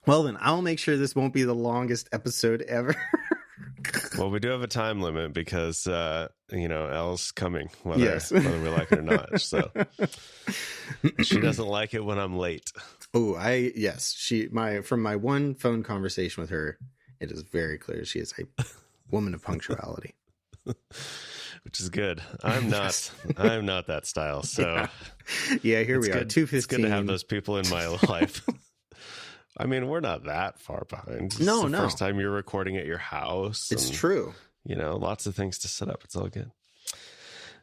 Well, then I'll make sure this won't be the longest episode ever. Well, we do have a time limit because, Elle's coming, whether Yes. whether we like it or not. So she doesn't like it when I'm late. Oh, from my one phone conversation with her, it is very clear she is a woman of punctuality. Which is good. I'm not that style. So yeah here we are, 2:15. It's good to have those people in my life. I mean, we're not that far behind. It's the first time you're recording at your house. It's true. Lots of things to set up. It's all good.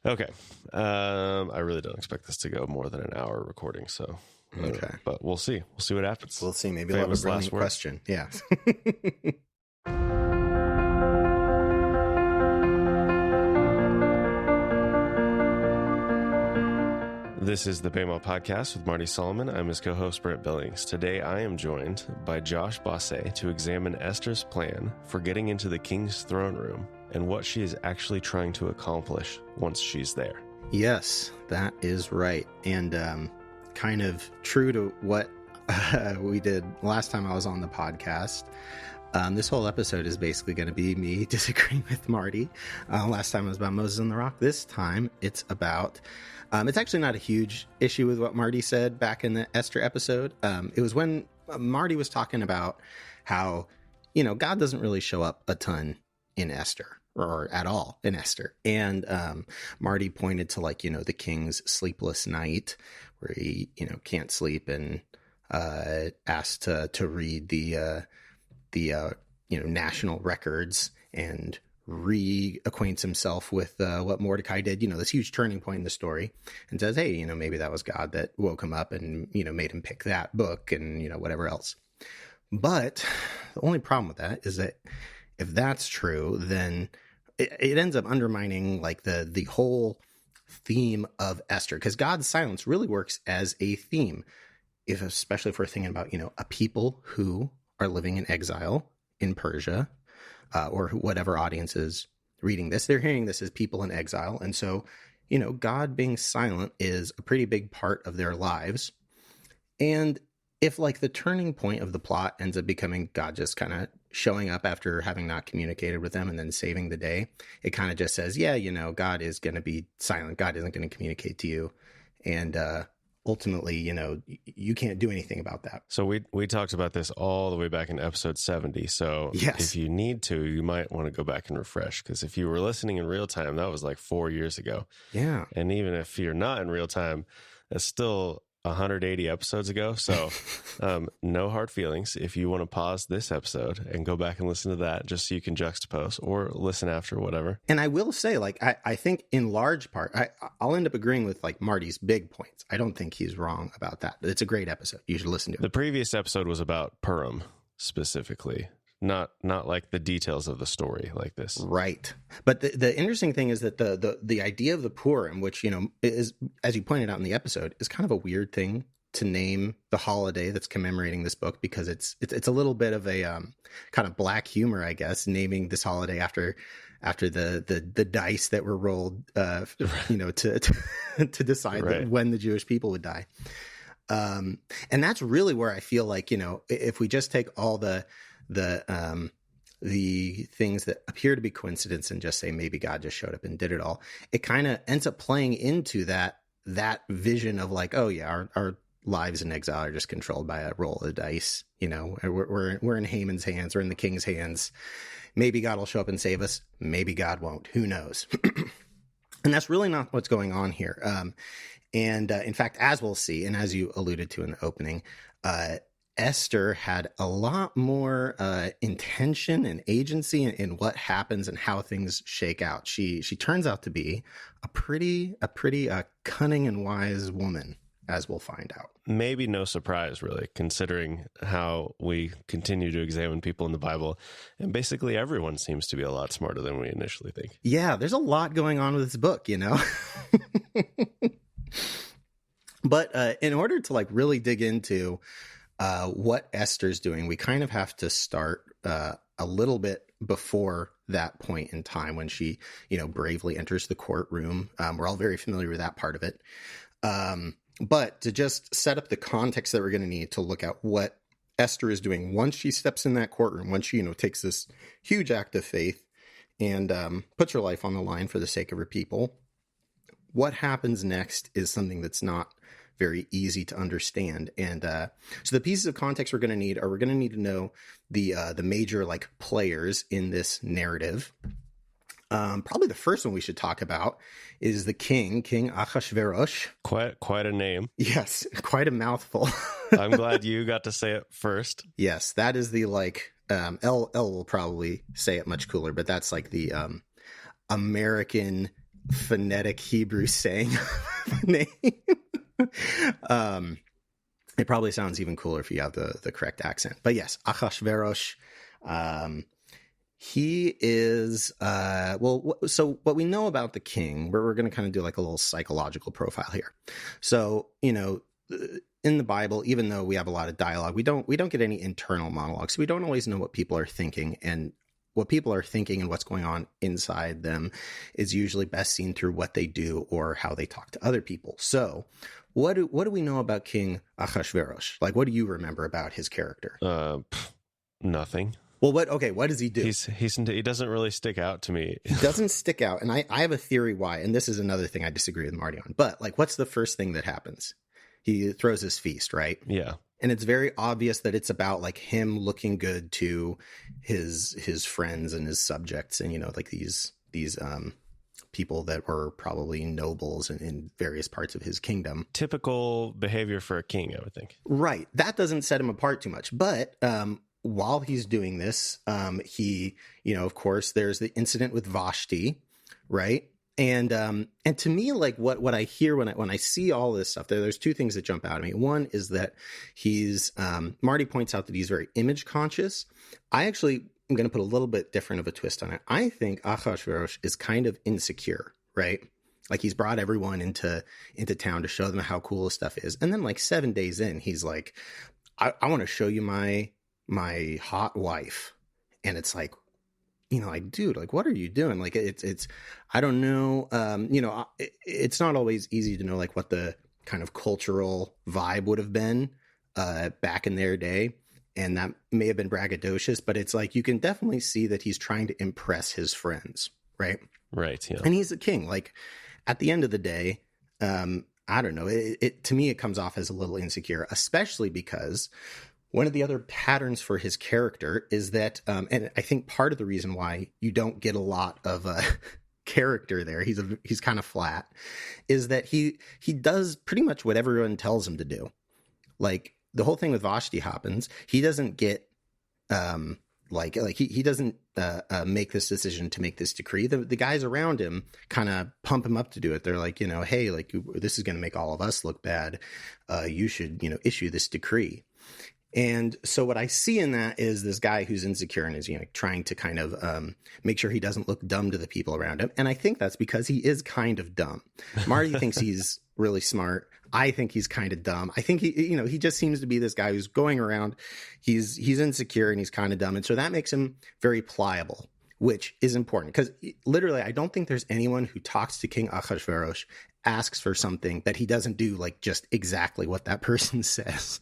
Okay. I really don't expect this to go more than an hour recording. So, okay. But we'll see. We'll see what happens. We'll see. Maybe we'll have a brilliant question. Yeah. This is the Bama Podcast with Marty Solomon. I'm his co-host, Brent Billings. Today, I am joined by Josh Bossé to examine Esther's plan for getting into the king's throne room and what she is actually trying to accomplish once she's there. Yes, that is right. And kind of true to what we did last time I was on the podcast. This whole episode is basically going to be me disagreeing with Marty. Last time it was about Moses on the Rock. This time it's about... it's actually not a huge issue with what Marty said back in the Esther episode. It was when Marty was talking about how, God doesn't really show up a ton in Esther or at all in Esther. And Marty pointed to the king's sleepless night where he, can't sleep and asked to read the national records and reacquaints himself with what Mordecai did, this huge turning point in the story, and says, hey, maybe that was God that woke him up and, made him pick that book and, whatever else. But the only problem with that is that if that's true, then it ends up undermining the whole theme of Esther, because God's silence really works as a theme, especially if we're thinking about, a people who are living in exile in Persia, or whatever audience is reading this, they're hearing this as people in exile. And so, God being silent is a pretty big part of their lives. And if the turning point of the plot ends up becoming God just kind of showing up after having not communicated with them and then saving the day, it kind of just says, yeah, God is going to be silent. God isn't going to communicate to you. And, ultimately, you can't do anything about that. So we talked about this all the way back in episode 70. So yes. If you need to, you might want to go back and refresh, because if you were listening in real time, that was 4 years ago. Yeah. And even if you're not in real time, that's still 180 episodes ago. So no hard feelings if you want to pause this episode and go back and listen to that, just so you can juxtapose or listen after, whatever. And I will say, I think in large part, I'll end up agreeing with Marty's big points. I don't think he's wrong about that. It's a great episode. You should listen to it. The previous episode was about Purim specifically, not the details of the story like this. Right. But the interesting thing is that the idea of the Purim, which, is, as you pointed out in the episode, is kind of a weird thing to name the holiday that's commemorating this book, because it's a little bit of a kind of black humor, I guess, naming this holiday after the dice that were rolled, to decide when the Jewish people would die. And that's really where I feel if we just take all the things that appear to be coincidence and just say maybe God just showed up and did it all, it kind of ends up playing into that vision of oh yeah, our lives in exile are just controlled by a roll of dice. We're in Haman's hands, we're in the king's hands. Maybe God will show up and save us, maybe God won't, who knows. And that's really not what's going on here. And in fact, as we'll see, and as you alluded to in the opening, Esther had a lot more intention and agency in what happens and how things shake out. She turns out to be a pretty cunning and wise woman, as we'll find out. Maybe no surprise, really, considering how we continue to examine people in the Bible, and basically everyone seems to be a lot smarter than we initially think. Yeah, there's a lot going on with this book, But in order to really dig into what Esther's doing, we kind of have to start a little bit before that point in time when she, bravely enters the courtroom. We're all very familiar with that part of it. But to just set up the context that we're going to need to look at what Esther is doing once she steps in that courtroom, once she, takes this huge act of faith and puts her life on the line for the sake of her people. What happens next is something that's not very easy to understand. And so the pieces of context we're going to need to know the major like players in this narrative. Probably the first one we should talk about is the King Achashverosh. Quite a name. Yes, quite a mouthful. I'm glad you got to say it first. Yes, that is the like Elle will probably say it much cooler, but that's like the American phonetic Hebrew saying name. It probably sounds even cooler if you have the correct accent. But yes, Achashverosh. He is, so what we know about the king, we're going to kind of do like a little psychological profile here. So, in the Bible, even though we have a lot of dialogue, we don't get any internal monologues. So we don't always know what people are thinking, and what people are thinking and what's going on inside them is usually best seen through what they do or how they talk to other people. So what do we know about King Achashverosh? Like, what do you remember about his character? Nothing. Well, what does he do? He doesn't really stick out to me. He doesn't stick out. And I have a theory why, and this is another thing I disagree with Marty on. But like, what's the first thing that happens? He throws his feast, right? Yeah. And it's very obvious that it's about like him looking good to his friends and his subjects, and like these people that were probably nobles in various parts of his kingdom. Typical behavior for a king, I would think. Right. That doesn't set him apart too much. But while he's doing this, he, of course, there's the incident with Vashti, right? And to me, like what I hear when I see all this stuff, there's two things that jump out at me. One is that he's Marty points out that he's very image conscious. I actually am going to put a little bit different of a twist on it. I think Achashverosh is kind of insecure, right? Like he's brought everyone into town to show them how cool his stuff is, and then like 7 days in, he's like, I want to show you my hot wife, and it's like, like, dude, like, what are you doing? Like, it's, I don't know. It's not always easy to know, like, what the kind of cultural vibe would have been back in their day. And that may have been braggadocious, but it's like, you can definitely see that he's trying to impress his friends. Right. Right. Yeah. And he's a king. Like, at the end of the day, I don't know. To me, it comes off as a little insecure, especially because one of the other patterns for his character is that, and I think part of the reason why you don't get a lot of character there, he's kind of flat, is that he does pretty much what everyone tells him to do. Like the whole thing with Vashti happens, he doesn't get he doesn't make this decision to make this decree. The guys around him kind of pump him up to do it. They're like, hey, like this is going to make all of us look bad. You should issue this decree. And so what I see in that is this guy who's insecure and is, trying to kind of make sure he doesn't look dumb to the people around him. And I think that's because he is kind of dumb. Marty thinks he's really smart. I think he's kind of dumb. I think he just seems to be this guy who's going around. He's insecure and he's kind of dumb. And so that makes him very pliable, which is important because literally I don't think there's anyone who talks to King Achashverosh, asks for something that he doesn't do like just exactly what that person says.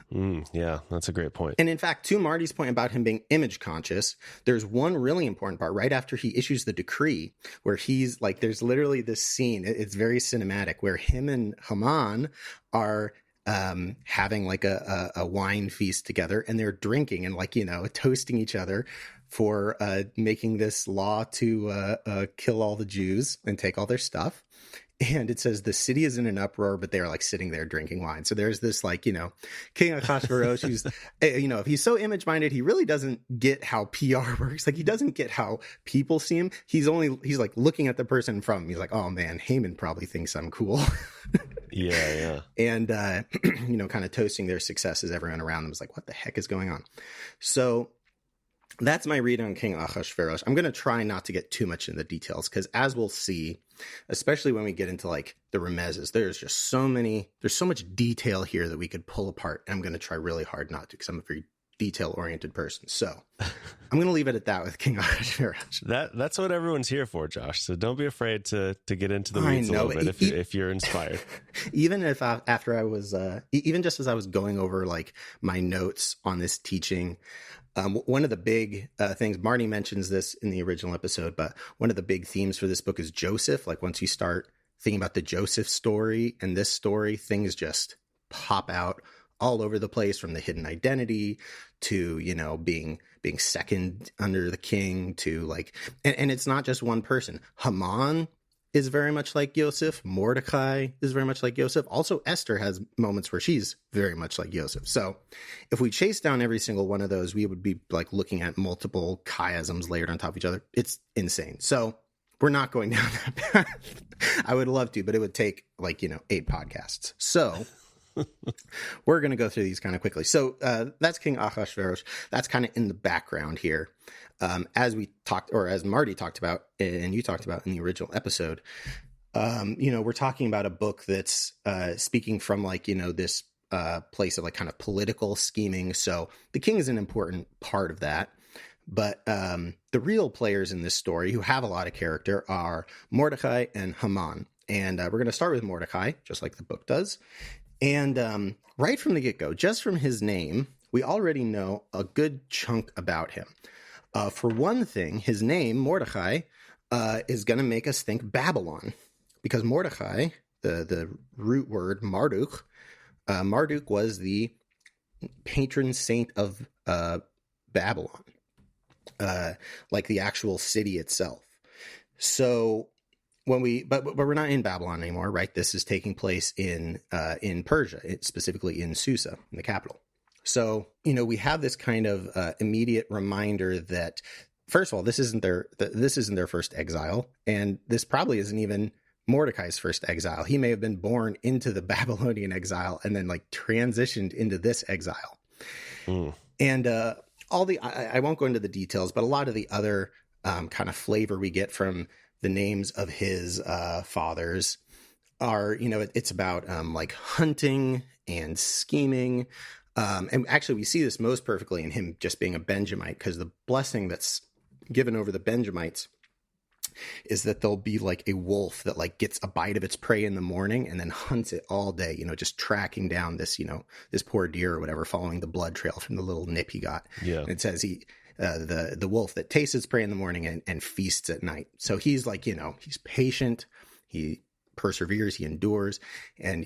Yeah, that's a great point. And in fact, to Marty's point about him being image conscious, there's one really important part right after he issues the decree where he's like, there's literally this scene. It's very cinematic where him and Haman are having like a wine feast together, and they're drinking and like, toasting each other for making this law to kill all the Jews and take all their stuff. And it says the city is in an uproar, but they're like sitting there drinking wine. So there's this like, King Achashverosh who's, if he's so image minded, he really doesn't get how PR works. Like he doesn't get how people see him. He's like looking at the person in front of him. He's like, oh man, Haman probably thinks I'm cool. Yeah. And, kind of toasting their success as everyone around them is like, what the heck is going on? So that's my read on King Achashverosh. I'm going to try not to get too much in the details because as we'll see, especially when we get into like the remezes, there's so much detail here that we could pull apart. And I'm going to try really hard not to because I'm a very detail-oriented person. So I'm going to leave it at that with King Ahasuerus. That's what everyone's here for, Josh. So don't be afraid to get into the weeds a little bit if you're inspired. Even if after I was, even just as I was going over like my notes on this teaching, one of the big things, Marty mentions this in the original episode, but one of the big themes for this book is Joseph. Like once you start thinking about the Joseph story and this story, things just pop out all over the place, from the hidden identity to, you know, being second under the king to like, and it's not just one person. Haman is very much like Joseph. Mordecai is very much like Joseph. Also, Esther has moments where she's very much like Joseph. So if we chase down every single one of those, we would be like looking at multiple chiasms layered on top of each other. It's insane. So we're not going down that path. I would love to, but it would take like, 8 podcasts. So we're going to go through these kind of quickly. So that's King Ahasuerus. That's kind of in the background here. As we talked, or as Marty talked about, and you talked about in the original episode, we're talking about a book that's speaking from like, this place of like kind of political scheming. So the king is an important part of that. But the real players in this story who have a lot of character are Mordecai and Haman. And we're going to start with Mordecai, just like the book does. And right from the get-go, just from his name, we already know a good chunk about him. For one thing, his name, Mordecai, is going to make us think Babylon. Because Mordecai, the root word Marduk, Marduk was the patron saint of Babylon. Like the actual city itself. So but we're not in Babylon anymore, right? This is taking place in Persia, specifically in Susa, in the capital. So, we have this kind of immediate reminder that, first of all, this isn't their first exile, and this probably isn't even Mordecai's first exile. He may have been born into the Babylonian exile and then like transitioned into this exile. And I won't go into the details, but a lot of the other kind of flavor we get from the names of his fathers are, it's about like hunting and scheming. And actually, we see this most perfectly in him just being a Benjamite, because the blessing that's given over the Benjamites is that there'll be like a wolf that like gets a bite of its prey in the morning and then hunts it all day, just tracking down this, this poor deer or whatever, following the blood trail from the little nip he got. Yeah. And it says the wolf that tastes its prey in the morning and feasts at night. So he's like, he's patient, he perseveres, he endures,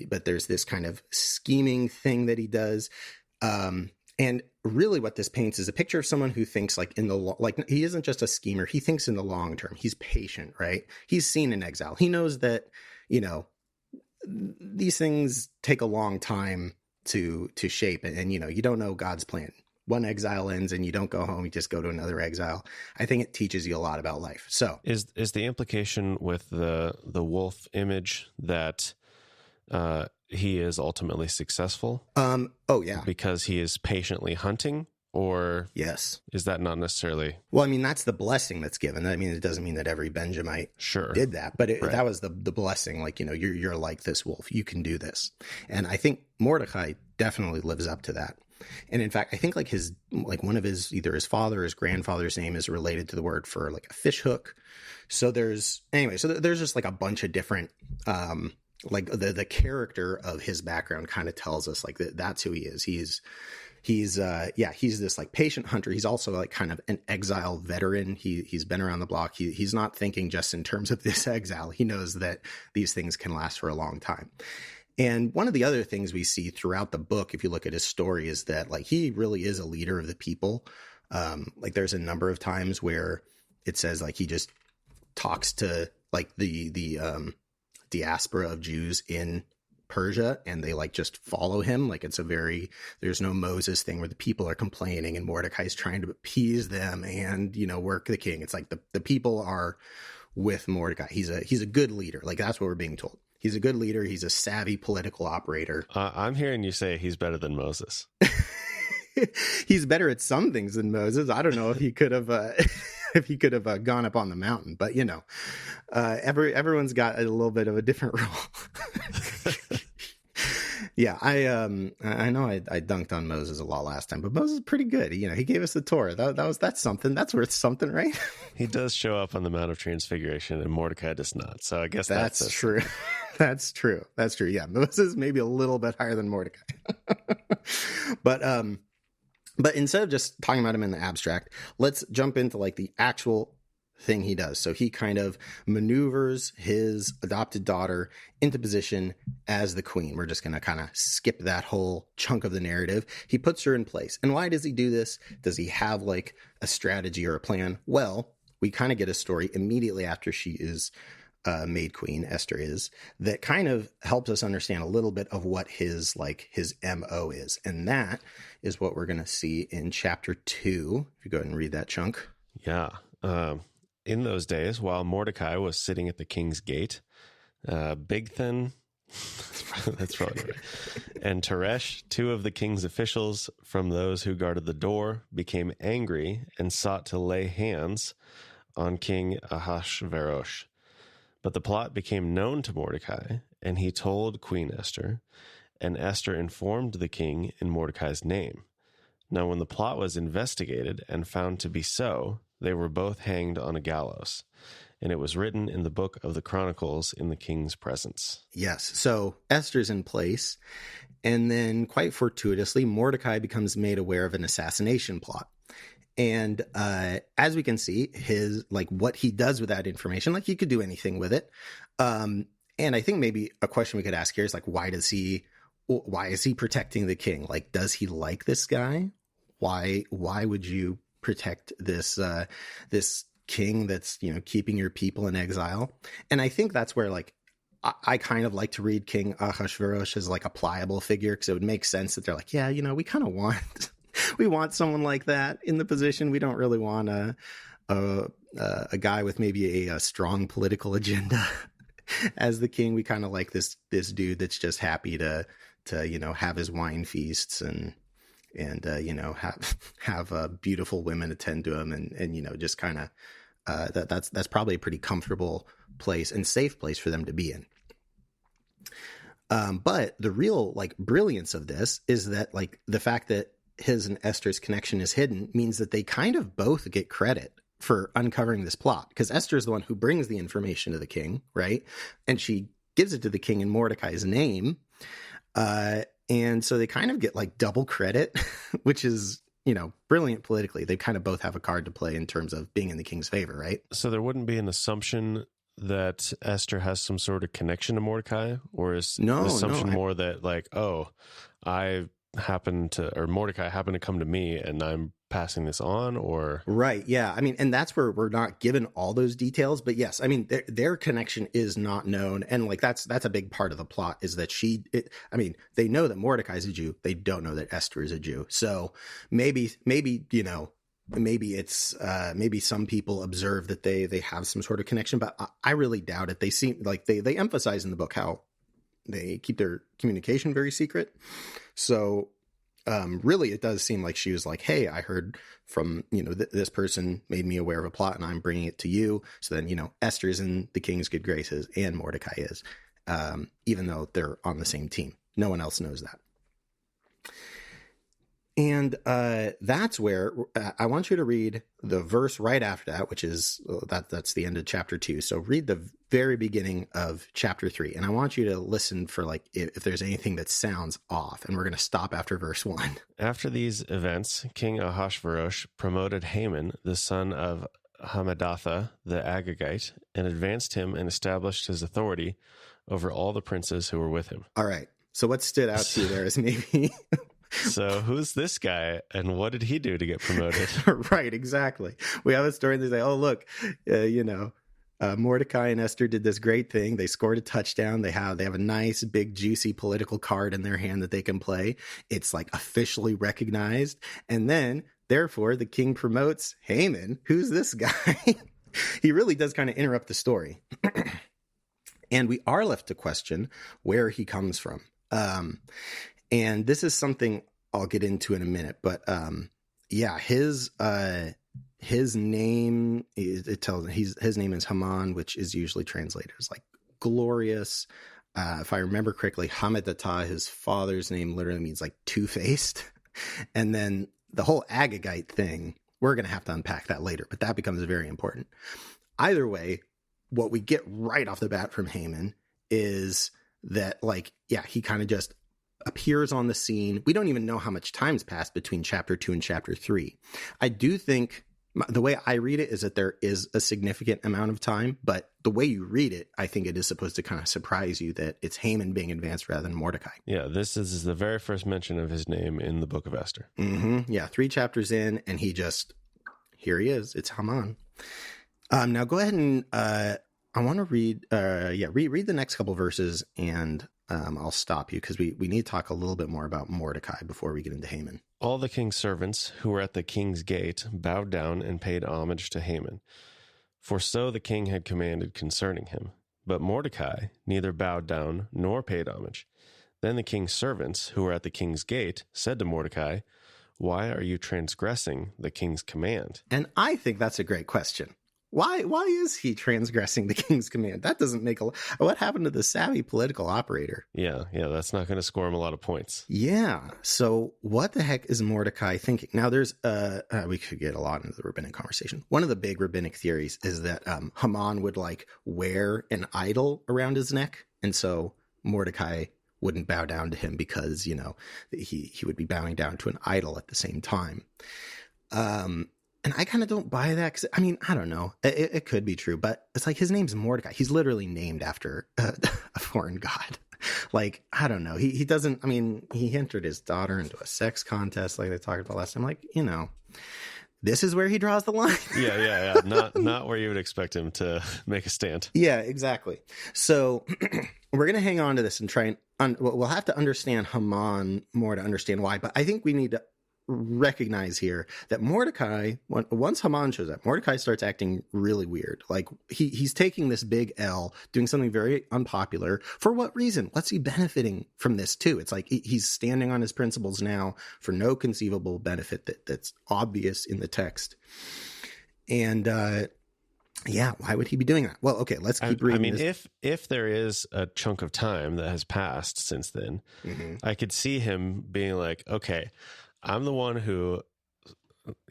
but there's this kind of scheming thing that he does. And really what this paints is a picture of someone who thinks like he isn't just a schemer. He thinks in the long term. He's patient, right? He's seen in exile. He knows that, these things take a long time to shape, and you don't know God's plan. One exile ends and you don't go home, you just go to another exile. I think it teaches you a lot about life. So is the implication with the wolf image that he is ultimately successful? Oh yeah. Because he is patiently hunting, or yes. Is that not necessarily? Well, I mean, that's the blessing that's given. I mean, it doesn't mean that every Benjamite did that, but right. That was the blessing. Like, you're like this wolf, you can do this. And I think Mordecai definitely lives up to that. And in fact, I think like one of his, either his father or his grandfather's name is related to the word for like a fish hook. So there's just like a bunch of different, like the character of his background kind of tells us like that's who he is. He's this like patient hunter. He's also like kind of an exile veteran. He's been around the block. He's not thinking just in terms of this exile. He knows that these things can last for a long time. And one of the other things we see throughout the book, if you look at his story, is that like he really is a leader of the people. Like there's a number of times where it says like he just talks to like the diaspora of Jews in Persia, and they like just follow him. Like there's no Moses thing where the people are complaining and Mordecai's trying to appease them and, work the king. It's like the people are with Mordecai. He's a good leader. Like that's what we're being told. He's a good leader. He's a savvy political operator. I'm hearing you say he's better than Moses. He's better at some things than Moses. I don't know if he could have gone up on the mountain, but everyone's got a little bit of a different role. Yeah, I know I dunked on Moses a lot last time, but Moses is pretty good. He gave us the Torah. That's something. That's worth something, right? He does show up on the Mount of Transfiguration, and Mordecai does not. So I guess That's true. That's true. That's true. Yeah, Moses maybe a little bit higher than Mordecai. But instead of just talking about him in the abstract, let's jump into like the actual thing he does. So he kind of maneuvers his adopted daughter into position as the queen. We're just going to kind of skip that whole chunk of the narrative. He puts her in place. And why does he do this? Does he have like a strategy or a plan? Well, we kind of get a story immediately after she is made queen, Esther is, that kind of helps us understand a little bit of what his MO is. And that is what we're going to see in chapter 2. If you go ahead and read that chunk. Yeah. In those days, while Mordecai was sitting at the king's gate, Bigthan, that's probably right, and Teresh, two of the king's officials from those who guarded the door, became angry and sought to lay hands on King Ahasuerus. But the plot became known to Mordecai, and he told Queen Esther, and Esther informed the king in Mordecai's name. Now when the plot was investigated and found to be so, they were both hanged on a gallows, and it was written in the book of the Chronicles in the king's presence. Yes, so Esther's in place, and then quite fortuitously, Mordecai becomes made aware of an assassination plot. And as we can see, what he does with that information, like he could do anything with it. And I think maybe a question we could ask here is like, why is he protecting the king? Like, does he like this guy? Why would you protect this king that's, keeping your people in exile? And I think that's where like, I kind of like to read King Ahasuerus as like a pliable figure, because it would make sense that they're like, yeah, we kind of want... We want someone like that in the position. We don't really want a guy with maybe a strong political agenda as the king. We kind of like this dude that's just happy to have his wine feasts and have beautiful women attend to him and just kind of that's probably a pretty comfortable place and safe place for them to be in. But the real like brilliance of this is that like the fact that his and Esther's connection is hidden means that they kind of both get credit for uncovering this plot, because Esther is the one who brings the information to the king, right? And she gives it to the king in Mordecai's name. And so they kind of get like double credit, which is, brilliant politically. They kind of both have a card to play in terms of being in the king's favor, right? So there wouldn't be an assumption that Esther has some sort of connection to Mordecai, or is the assumption more that like, oh, Mordecai happened to come to me and I'm passing this on, or? Right. Yeah. I mean, and that's where we're not given all those details, but yes, I mean, their connection is not known. And like, that's a big part of the plot is that they know that Mordecai is a Jew. They don't know that Esther is a Jew. So maybe it's, maybe some people observe that they have some sort of connection, but I really doubt it. They seem like they emphasize in the book how they keep their communication very secret. So really, it does seem like she was like, hey, I heard from, this person made me aware of a plot and I'm bringing it to you. So then, Esther's in the king's good graces and Mordecai is, even though they're on the same team. No one else knows that. And that's where I want you to read the verse right after that, which is that's the end of chapter 2. So read the very beginning of chapter 3. And I want you to listen for like if there's anything that sounds off. And we're going to stop after verse 1. After these events, King Ahasuerus promoted Haman, the son of Hammedatha the Agagite, and advanced him and established his authority over all the princes who were with him. All right. So what stood out to you there is maybe... So who's this guy and what did he do to get promoted? Right, exactly. We have a story and they say, oh, look, Mordecai and Esther did this great thing. They scored a touchdown. They have a nice, big, juicy political card in their hand that they can play. It's like officially recognized. And then, therefore, the king promotes Haman. Who's this guy? He really does kind of interrupt the story. And we are left to question where he comes from. And this is something I'll get into in a minute, but his name his name is Haman, which is usually translated as like glorious. If I remember correctly, Hammedatha, his father's name, literally means like two-faced. And then the whole Agagite thing, we're going to have to unpack that later, but that becomes very important. Either way, what we get right off the bat from Haman is that, like, yeah, he kind of just appears on the scene. We don't even know how much time's passed between chapter 2 and chapter 3. I do think the way I read it is that there is a significant amount of time, but the way you read it, I think it is supposed to kind of surprise you that it's Haman being advanced rather than Mordecai. Yeah, this is the very first mention of his name in the book of Esther. Mm-hmm. Yeah, 3 chapters in, and here he is. It's Haman. Now go ahead and I want to read the next couple verses, and I'll stop you because we need to talk a little bit more about Mordecai before we get into Haman. All the king's servants who were at the king's gate bowed down and paid homage to Haman, for so the king had commanded concerning him. But Mordecai neither bowed down nor paid homage. Then the king's servants who were at the king's gate said to Mordecai, "Why are you transgressing the king's command?" And I think that's a great question. Why is he transgressing the king's command? That doesn't make what happened to the savvy political operator? Yeah, that's not going to score him a lot of points. Yeah. So what the heck is Mordecai thinking? Now there's we could get a lot into the rabbinic conversation. One of the big rabbinic theories is that Haman would like wear an idol around his neck, and so Mordecai wouldn't bow down to him because, you know, he would be bowing down to an idol at the same time. And I kind of don't buy that because, I mean, I don't know. It could be true, but it's like his name's Mordecai. He's literally named after a foreign god. Like, I don't know. He doesn't, I mean, he entered his daughter into a sex contest like they talked about last time. Like, you know, this is where he draws the line. Yeah. Not where you would expect him to make a stand. Yeah, exactly. So we're going to hang on to this and try and we'll have to understand Haman more to understand why. But I think we need to recognize here that Mordecai, once Haman shows up, Mordecai starts acting really weird. Like he's taking this big L, doing something very unpopular. For what reason? What's he benefiting from this too? It's like he's standing on his principles now for no conceivable benefit that's obvious in the text. And yeah, why would he be doing that? Well, okay, let's keep reading. I mean, if there is a chunk of time that has passed since then, I could see him being like, okay, I'm the one who,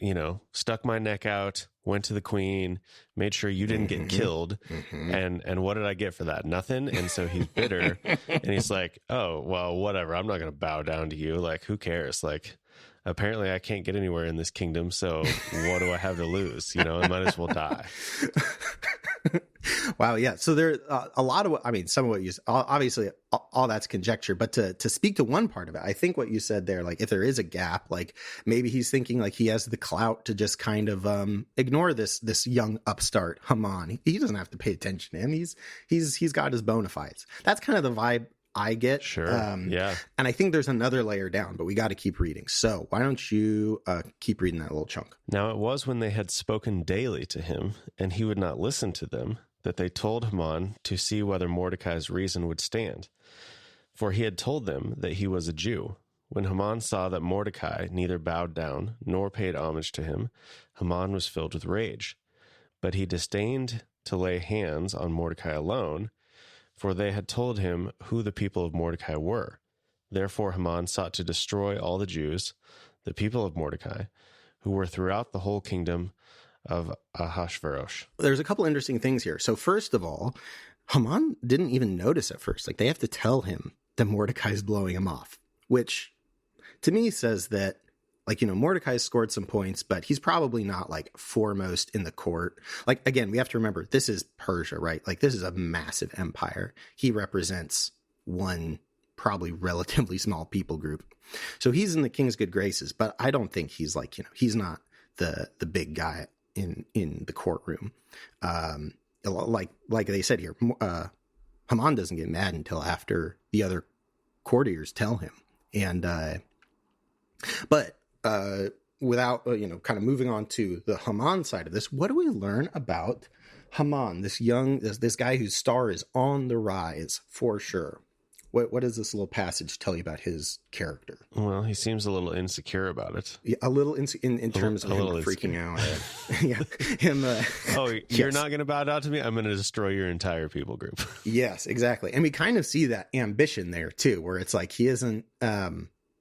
you know, stuck my neck out, went to the queen, made sure you didn't get killed. And what did I get for that? Nothing. And so he's bitter and he's like, oh, well, whatever. I'm not going to bow down to you. Like, who cares? Like, apparently I can't get anywhere in this kingdom. So what do I have to lose? You know, I might as well die. Wow. Yeah. So there a lot of, I mean, some of what you obviously all that's conjecture, but to speak to one part of it, I think what you said there, like if there is a gap, like maybe he's thinking like he has the clout to just kind of ignore this young upstart Haman. He doesn't have to pay attention to him. He's got his bona fides. That's kind of the vibe I get. Sure. Yeah. And I think there's another layer down, but we got to keep reading. So why don't you keep reading that little chunk? Now it was when they had spoken daily to him, and he would not listen to them, that they told Haman to see whether Mordecai's reason would stand. For he had told them that he was a Jew. When Haman saw that Mordecai neither bowed down nor paid homage to him, Haman was filled with rage. But he disdained to lay hands on Mordecai alone, for they had told him who the people of Mordecai were. Therefore Haman sought to destroy all the Jews, the people of Mordecai, who were throughout the whole kingdom of Ahasuerus. There's a couple interesting things here. So first of all, Haman didn't even notice at first. Like they have to tell him that Mordecai's blowing him off, which to me says that, like, you know, Mordecai scored some points, but he's probably not like foremost in the court. Like, again, we have to remember this is Persia, right? Like this is a massive empire. He represents one probably relatively small people group. So he's in the king's good graces, but I don't think he's like, you know, he's not the big guy in the courtroom. Like they said here, Haman doesn't get mad until after the other courtiers tell him. And, but without, you know, kind of moving on to the Haman side of this, what do we learn about Haman, this guy whose star is on the rise for sure? What does this little passage tell you about his character? Well, he seems a little insecure about it. Yeah, a little in terms of him freaking out. Yeah, him. You're not going to bow down to me? I'm going to destroy your entire people group. Yes, exactly. And we kind of see that ambition there too, where it's like he isn't.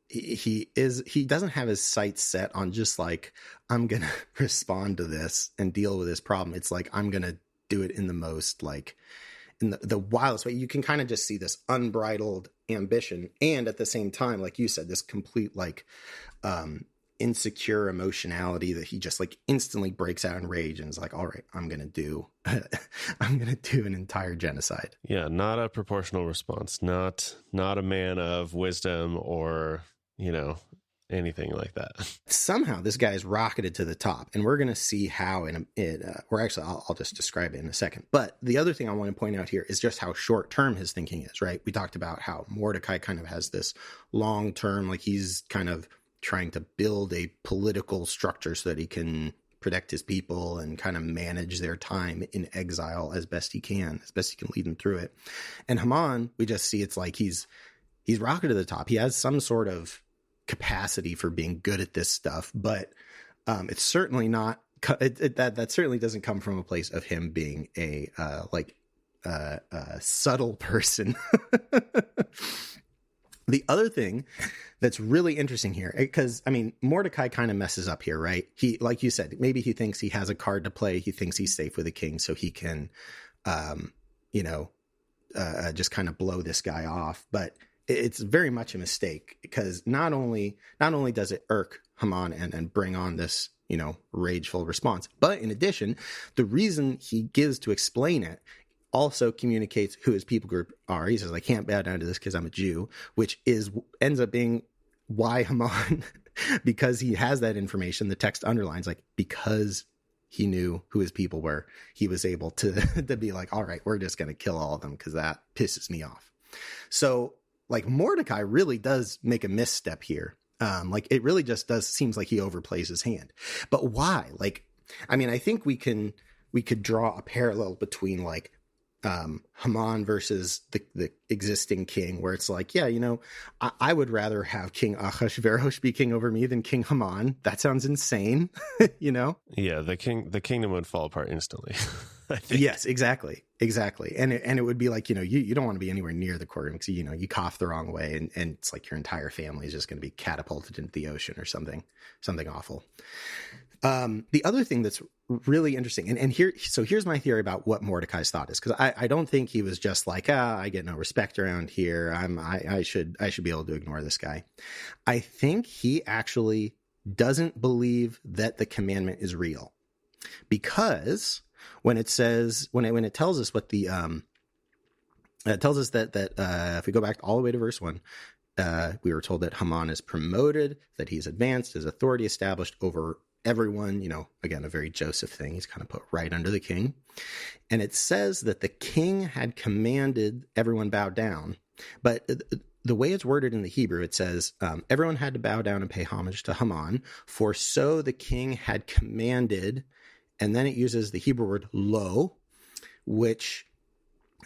He doesn't have his sights set on just like, I'm going to respond to this and deal with this problem. It's like, I'm going to do it in the most like in the wildest way. You can kind of just see this unbridled ambition. And at the same time, like you said, this complete like insecure emotionality that he just like instantly breaks out in rage and is like, all right, I'm going to do an entire genocide. Yeah. Not a proportional response, not a man of wisdom or, anything like that. Somehow this guy is rocketed to the top, and we're going to see how or actually I'll just describe it in a second. But the other thing I want to point out here is just how short term his thinking is, right? We talked about how Mordecai kind of has this long term, like he's kind of trying to build a political structure so that he can protect his people and kind of manage their time in exile as best he can lead them through it. And Haman, we just see it's like he's rocketed to the top. He has some sort of capacity for being good at this stuff, but it's certainly not that certainly doesn't come from a place of him being a subtle person. The other thing that's really interesting here, because I mean, Mordecai kind of messes up here, right? He, like you said, maybe he thinks he has a card to play. He thinks he's safe with the king, so he can, just kind of blow this guy off. But it's very much a mistake, because not only does it irk Haman and bring on this, rageful response, but in addition, the reason he gives to explain it also communicates who his people group are. He says, I can't bow down to this because I'm a Jew, which ends up being why Haman, because he has that information, the text underlines, like, because he knew who his people were, he was able to be like, all right, we're just going to kill all of them because that pisses me off. So like Mordecai really does make a misstep here. Like it really just seems like he overplays his hand. But why? Like, I mean, I think we could draw a parallel between like Haman versus the existing king, where it's like, yeah, I would rather have King Ahasuerus be king over me than King Haman. That sounds insane, Yeah, the kingdom would fall apart instantly. I think. Yes, exactly. And it would be like, you don't want to be anywhere near the courtroom because, you cough the wrong way and it's like your entire family is just going to be catapulted into the ocean or something awful. The other thing that's really interesting, and here's my theory about what Mordecai's thought is, because I don't think he was just like, I get no respect around here. I should be able to ignore this guy. I think he actually doesn't believe that the commandment is real, because when it says, when it tells us what the it tells us that if we go back all the way to verse 1, we were told that Haman is promoted, that he's advanced, his authority established over everyone, again, a very Joseph thing. He's kind of put right under the king. And it says that the king had commanded everyone bow down. But the way it's worded in the Hebrew, it says everyone had to bow down and pay homage to Haman, for so the king had commanded. And then it uses the Hebrew word lo, which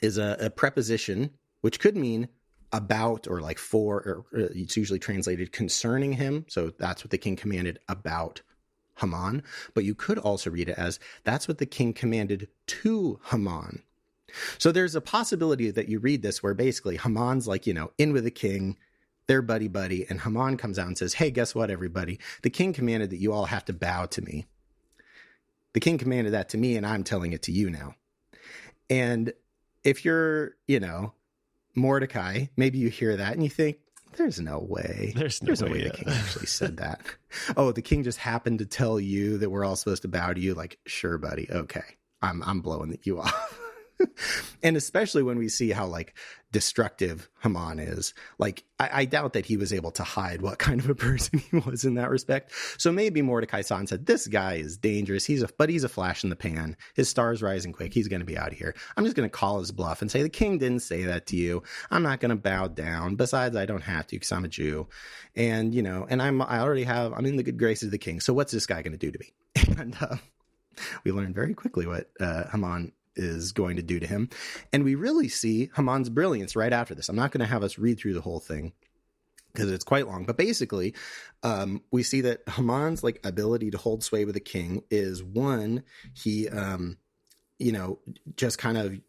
is a preposition, which could mean about or like for, or it's usually translated concerning him. So that's what the king commanded about Haman. But you could also read it as that's what the king commanded to Haman. So there's a possibility that you read this where basically Haman's like, in with the king, they're buddy, and Haman comes out and says, hey, guess what, everybody? The king commanded that you all have to bow to me. The king commanded that to me, and I'm telling it to you now. And if you're, Mordecai, maybe you hear that and you think, there's no way. There's no way the king actually said that. Oh, the king just happened to tell you that we're all supposed to bow to you. Like, sure, buddy. Okay. I'm blowing you off. And especially when we see how like destructive Haman is, like I doubt that he was able to hide what kind of a person he was in that respect. So maybe Mordecai saw and said, this guy is dangerous. But he's a flash in the pan. His star's rising quick. He's going to be out of here. I'm just going to call his bluff and say, the king didn't say that to you. I'm not going to bow down. Besides, I don't have to because I'm a Jew. And, and I'm in the good graces of the king. So what's this guy going to do to me? And we learned very quickly what Haman is going to do to him. And we really see Haman's brilliance right after this. I'm not going to have us read through the whole thing because it's quite long, but basically we see that Haman's like ability to hold sway with the king is one, he just kind of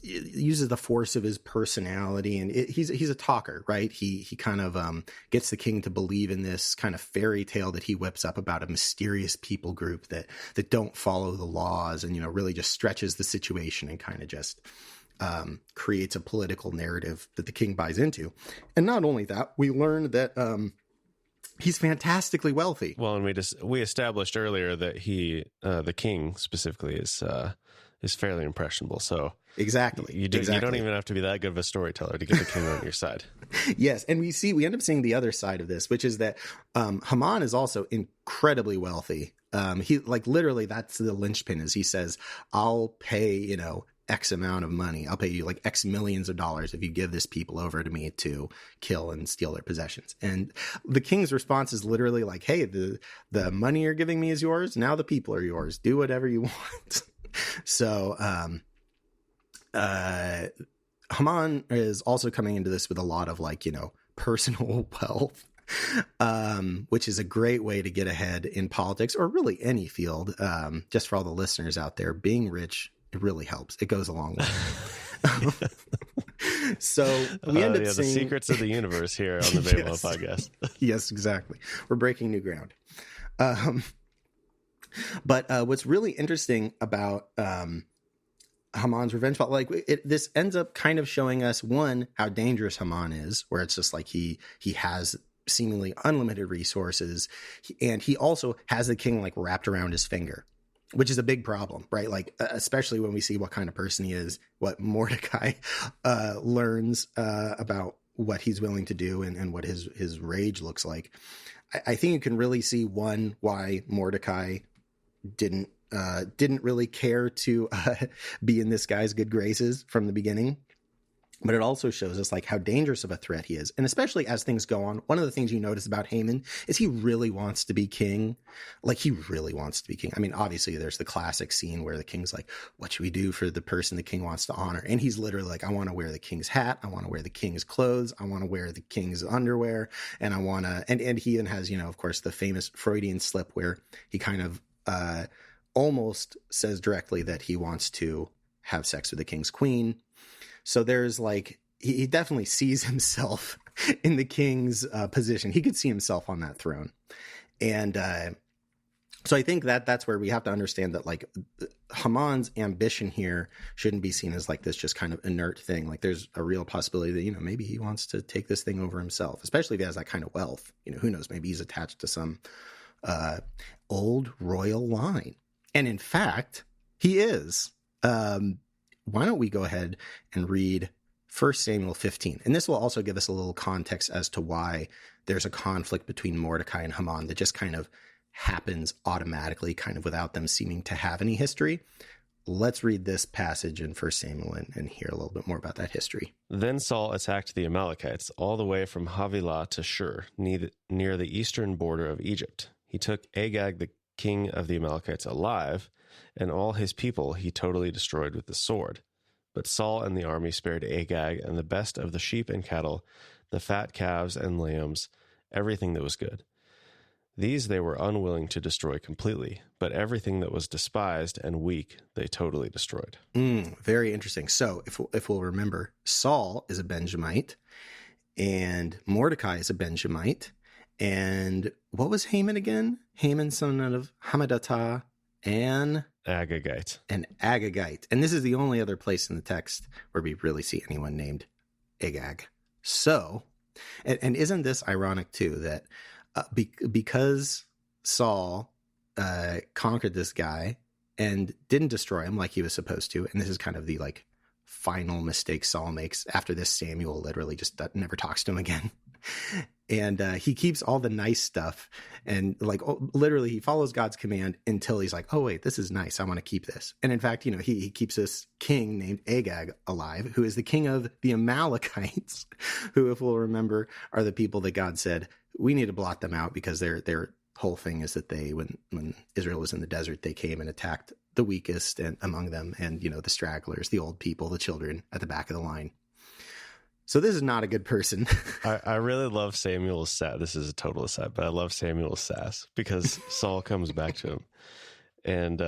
uses the force of his personality, and he's a talker, right? He kind of gets the king to believe in this kind of fairy tale that he whips up about a mysterious people group that don't follow the laws, and really just stretches the situation and kind of just creates a political narrative that the king buys into. And not only that, we learn that he's fantastically wealthy. Well, and we established earlier that he, the king specifically, is fairly impressionable. So exactly, you don't even have to be that good of a storyteller to get the king on your side. Yes, and we end up seeing the other side of this, which is that Haman is also incredibly wealthy. He like literally that's the linchpin. Is he says, "I'll pay X amount of money. I'll pay you like X millions of dollars if you give this people over to me to kill and steal their possessions." And the king's response is literally like, "Hey, the money you're giving me is yours. Now the people are yours. Do whatever you want." So Haman is also coming into this with a lot of personal wealth, which is a great way to get ahead in politics or really any field. Just for all the listeners out there, being rich, it really helps. It goes a long way. So we end up seeing the secrets of the universe here on the Babel podcast. Yes, exactly. We're breaking new ground. But what's really interesting about Haman's revenge plot, this ends up kind of showing us, one, how dangerous Haman is, where it's just like he has seemingly unlimited resources, and he also has the king wrapped around his finger, which is a big problem, right? Especially when we see what kind of person he is, what Mordecai learns about what he's willing to do and what his rage looks like. I think you can really see, one, why Mordecai didn't really care to be in this guy's good graces from the beginning. But it also shows us how dangerous of a threat he is. And especially as things go on, one of the things you notice about Haman is he really wants to be king. He really wants to be king. I mean, obviously there's the classic scene where the king's like, what should we do for the person the king wants to honor? And he's literally like, I want to wear the king's hat. I want to wear the king's clothes. I want to wear the king's underwear. And I want to, and he even has, of course, the famous Freudian slip where he kind of almost says directly that he wants to have sex with the king's queen. So there's he definitely sees himself in the king's position. He could see himself on that throne. And so I think that's where we have to understand that Haman's ambition here shouldn't be seen as this just kind of inert thing. There's a real possibility that, maybe he wants to take this thing over himself, especially if he has that kind of wealth. Who knows, maybe he's attached to some old royal line. And in fact, he is. Why don't we go ahead and read 1 Samuel 15? And this will also give us a little context as to why there's a conflict between Mordecai and Haman that just kind of happens automatically, kind of without them seeming to have any history. Let's read this passage in 1 Samuel and hear a little bit more about that history. Then Saul attacked the Amalekites all the way from Havilah to Shur, near the eastern border of Egypt. He took Agag, the king of the Amalekites, alive, and all his people he totally destroyed with the sword. But Saul and the army spared Agag and the best of the sheep and cattle, the fat calves and lambs, everything that was good. These they were unwilling to destroy completely, but everything that was despised and weak they totally destroyed. Very interesting. So if we'll remember, Saul is a Benjamite, and Mordecai is a Benjamite, and what was Haman again? Haman, son of Hammedatha, and Agagite. And this is the only other place in the text where we really see anyone named Agag. So, and isn't this ironic too, that because Saul conquered this guy and didn't destroy him like he was supposed to, and this is kind of the final mistake Saul makes. After this, Samuel literally just never talks to him again. And he keeps all the nice stuff, and literally he follows God's command until he's like, oh wait, this is nice, I want to keep this. And in fact, he keeps this king named Agag alive, who is the king of the Amalekites, who, if we'll remember, are the people that God said we need to blot them out because their whole thing is that they, when Israel was in the desert, they came and attacked the weakest and among them, and, you know, the stragglers, the old people, the children at the back of the line. So this is not a good person. I really love Samuel's sass. This is a total aside, but I love Samuel's sass because Saul comes back to him, and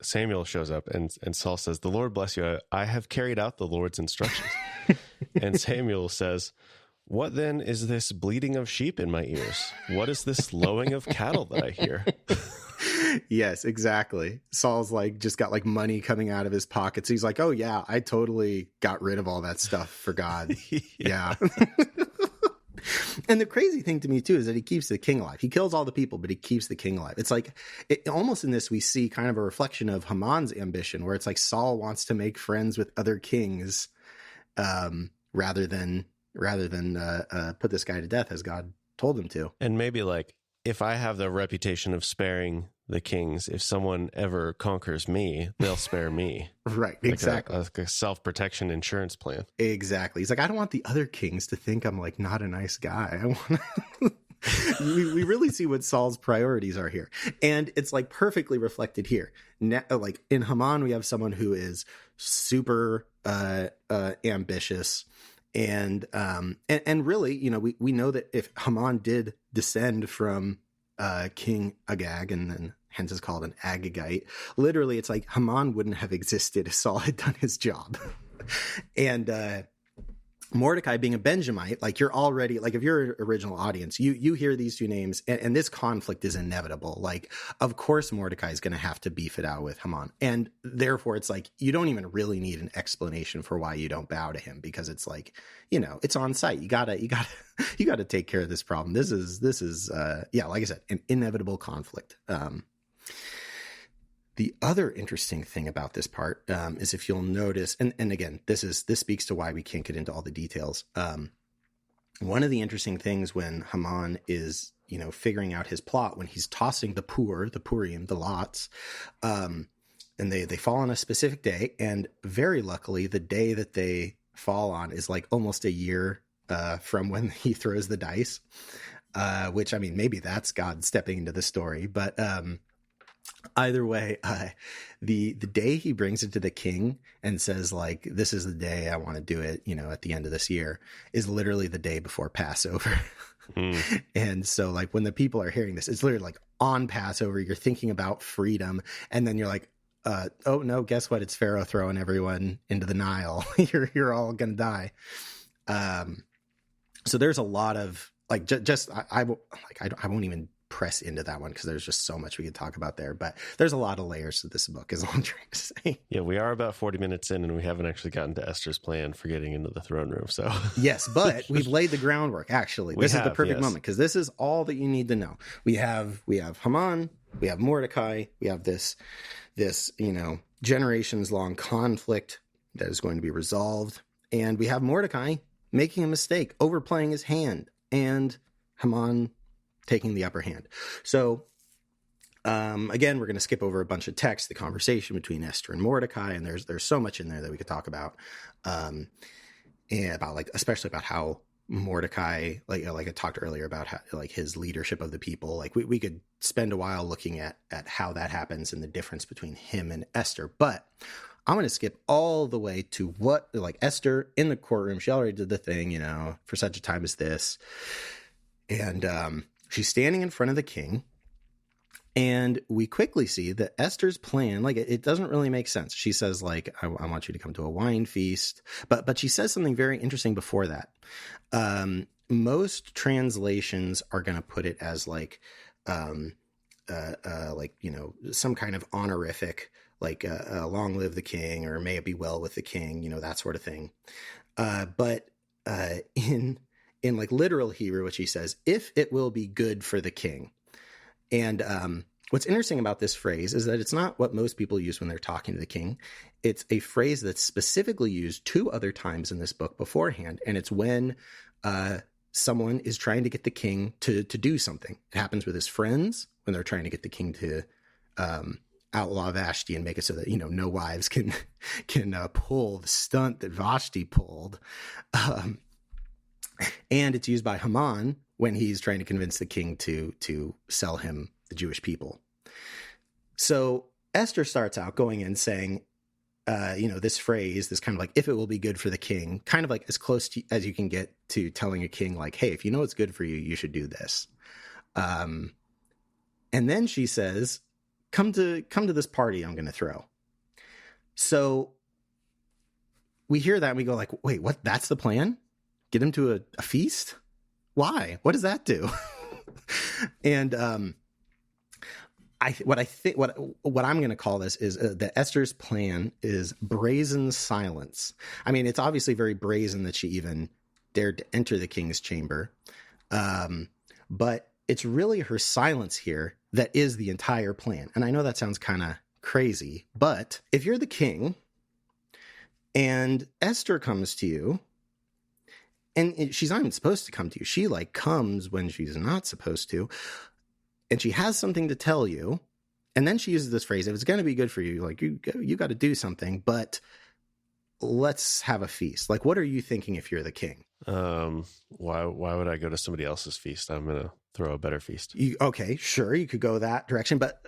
Samuel shows up, and Saul says, "The Lord bless you. I have carried out the Lord's instructions." And Samuel says, "What then is this bleating of sheep in my ears? What is this lowing of cattle that I hear?" Yes, exactly. Saul's like just got like money coming out of his pockets. He's like, "Oh yeah, I totally got rid of all that stuff for God." Yeah. And the crazy thing to me too is that he keeps the king alive. He kills all the people, but he keeps the king alive. It's like almost in this we see kind of a reflection of Haman's ambition, where it's like Saul wants to make friends with other kings, rather than put this guy to death as God told him to. And maybe like, if I have the reputation of sparing the kings, if someone ever conquers me, they'll spare me. Right, like exactly. Like a self-protection insurance plan. Exactly. He's like, I don't want the other kings to think I'm like not a nice guy. I want we really see what Saul's priorities are here. And it's like perfectly reflected here. Like in Haman, we have someone who is super ambitious. And really, you know, we know that if Haman did descend from King Agag, and then hence is called an Agagite, literally it's like Haman wouldn't have existed if Saul had done his job. And Mordecai being a Benjamite, like you're already, like if you're an original audience, you hear these two names and this conflict is inevitable. Like, of course, Mordecai is going to have to beef it out with Haman. And therefore it's like, you don't even really need an explanation for why you don't bow to him, because it's like, you know, it's on site. You gotta take care of this problem. This is yeah, like I said, an inevitable conflict. The other interesting thing about this part is, if you'll notice, and again, this speaks to why we can't get into all the details. One of the interesting things when Haman is, you know, figuring out his plot, when he's tossing the Purim, the lots, and they fall on a specific day, and very luckily, the day that they fall on is like almost a year from when he throws the dice, which, I mean, maybe that's God stepping into the story, but either way, the day he brings it to the king and says, like, this is the day I want to do it, you know, at the end of this year, is literally the day before Passover. And so, like, when the people are hearing this, it's literally like on Passover, you're thinking about freedom, and then you're like, oh no, guess what? It's Pharaoh throwing everyone into the Nile. You're all gonna die. So there's a lot of like, I won't even press into that one because there's just so much we could talk about there, but there's a lot of layers to this book, is all I'm trying to say. Yeah, we are about 40 minutes in and we haven't actually gotten to Esther's plan for getting into the throne room. So yes, but we've laid the groundwork. Actually, this is the perfect moment, because this is all that you need to know. We have Haman, we have Mordecai, we have this, you know, generations long conflict that is going to be resolved, and we have Mordecai making a mistake, overplaying his hand, and Haman taking the upper hand. So again, we're going to skip over a bunch of text, the conversation between Esther and Mordecai, and there's so much in there that we could talk about, and about, like, especially about how Mordecai, like I talked earlier about how, like, his leadership of the people, like we could spend a while looking at how that happens and the difference between him and Esther. But I'm going to skip all the way to what, like, Esther in the courtroom, she already did the thing, you know, for such a time as this. And she's standing in front of the king, and we quickly see that Esther's plan, like, it doesn't really make sense. She says, like, I want you to come to a wine feast. But she says something very interesting before that. Most translations are going to put it as like, you know, some kind of honorific, like, long live the king, or may it be well with the king, you know, that sort of thing. But in like literal Hebrew, which he says, if it will be good for the king. And what's interesting about this phrase is that it's not what most people use when they're talking to the king. It's a phrase that's specifically used 2 other times in this book beforehand. And it's when someone is trying to get the king to do something. It happens with his friends when they're trying to get the king to outlaw Vashti and make it so that, you know, no wives can pull the stunt that Vashti pulled. And it's used by Haman when he's trying to convince the king to sell him the Jewish people. So Esther starts out going in saying, this phrase, this kind of like, if it will be good for the king, kind of like as close as you can get to telling a king, like, hey, if you know what's good for you, you should do this. And then she says, come to this party I'm going to throw. So we hear that and we go like, wait, what? That's the plan? Get him to a feast? Why? What does that do? And what I'm going to call this is that Esther's plan is brazen silence. I mean, it's obviously very brazen that she even dared to enter the king's chamber. But it's really her silence here that is the entire plan. And I know that sounds kind of crazy, but if you're the king and Esther comes to you, and she's not even supposed to come to you. She like comes when she's not supposed to. And she has something to tell you. And then she uses this phrase, if it's going to be good for you, like you got to do something, but let's have a feast. Like, what are you thinking if you're the king? Why would I go to somebody else's feast? I'm going to throw a better feast. Okay, sure. You could go that direction, but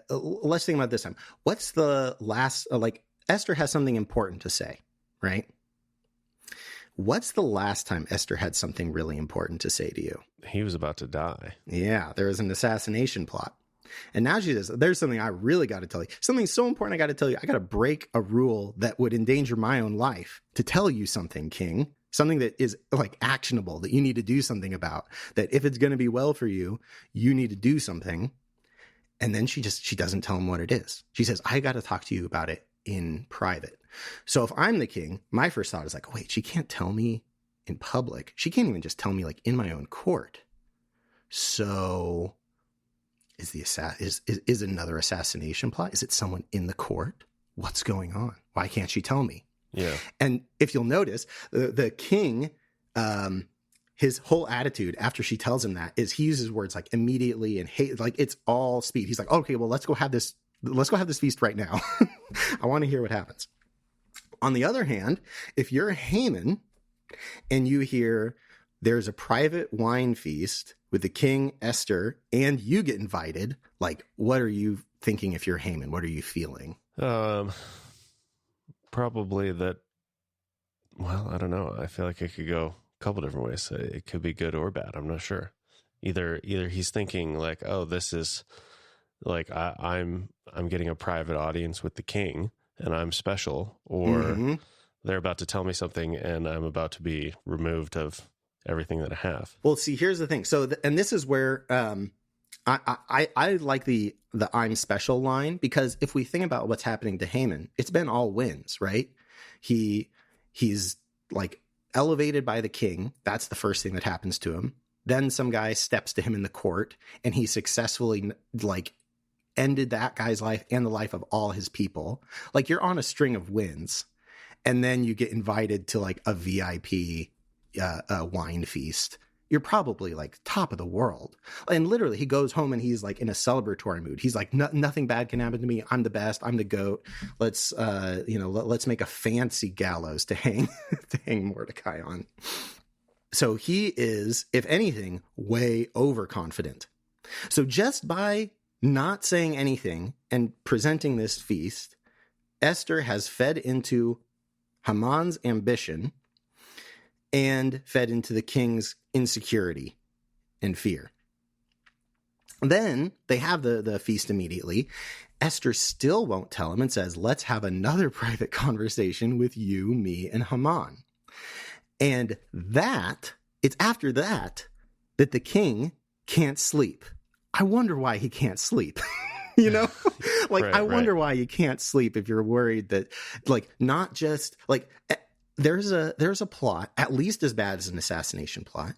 let's think about this time. What's the last, Esther has something important to say, right? What's the last time Esther had something really important to say to you? He was about to die. Yeah, there was an assassination plot. And now she says, there's something I really got to tell you. Something so important I got to tell you. I got to break a rule that would endanger my own life to tell you something, king. Something that is like actionable, that you need to do something about. That if it's going to be well for you, you need to do something. And then she doesn't tell him what it is. She says, I got to talk to you about it in private. So if I'm the king, my first thought is like, wait, she can't tell me in public. She can't even just tell me like in my own court. So is another assassination plot? Is it someone in the court? What's going on? Why can't she tell me? Yeah. And if you'll notice, the king, his whole attitude after she tells him that is he uses words like immediately and hate, like it's all speed. He's like, okay, well, let's go have this feast right now. I want to hear what happens. On the other hand, if you're Haman and you hear there's a private wine feast with the king, Esther, and you get invited, like, what are you thinking if you're Haman? What are you feeling? Probably that, well, I don't know. I feel like it could go a couple different ways. It could be good or bad. I'm not sure. Either he's thinking like, oh, this is like I'm getting a private audience with the king and I'm special, or they're about to tell me something and I'm about to be removed of everything that I have. Well, see, here's the thing. So, and this is where I like the I'm special line, because if we think about what's happening to Haman, it's been all wins, right? He's like elevated by the king. That's the first thing that happens to him. Then some guy steps to him in the court and he successfully like ended that guy's life and the life of all his people. Like, you're on a string of wins, and then you get invited to like a VIP wine feast. You're probably like top of the world. And literally he goes home and he's like in a celebratory mood. He's like, nothing bad can happen to me. I'm the best. I'm the GOAT. Let's, let's make a fancy gallows to hang Mordecai on. So he is, if anything, way overconfident. So just by not saying anything and presenting this feast, Esther has fed into Haman's ambition and fed into the king's insecurity and fear. Then they have the feast immediately. Esther still won't tell him and says, let's have another private conversation with you, me, and Haman. And it's after that the king can't sleep. I wonder why he can't sleep. I wonder why you can't sleep if you're worried that, like, not just like there's a plot at least as bad as an assassination plot.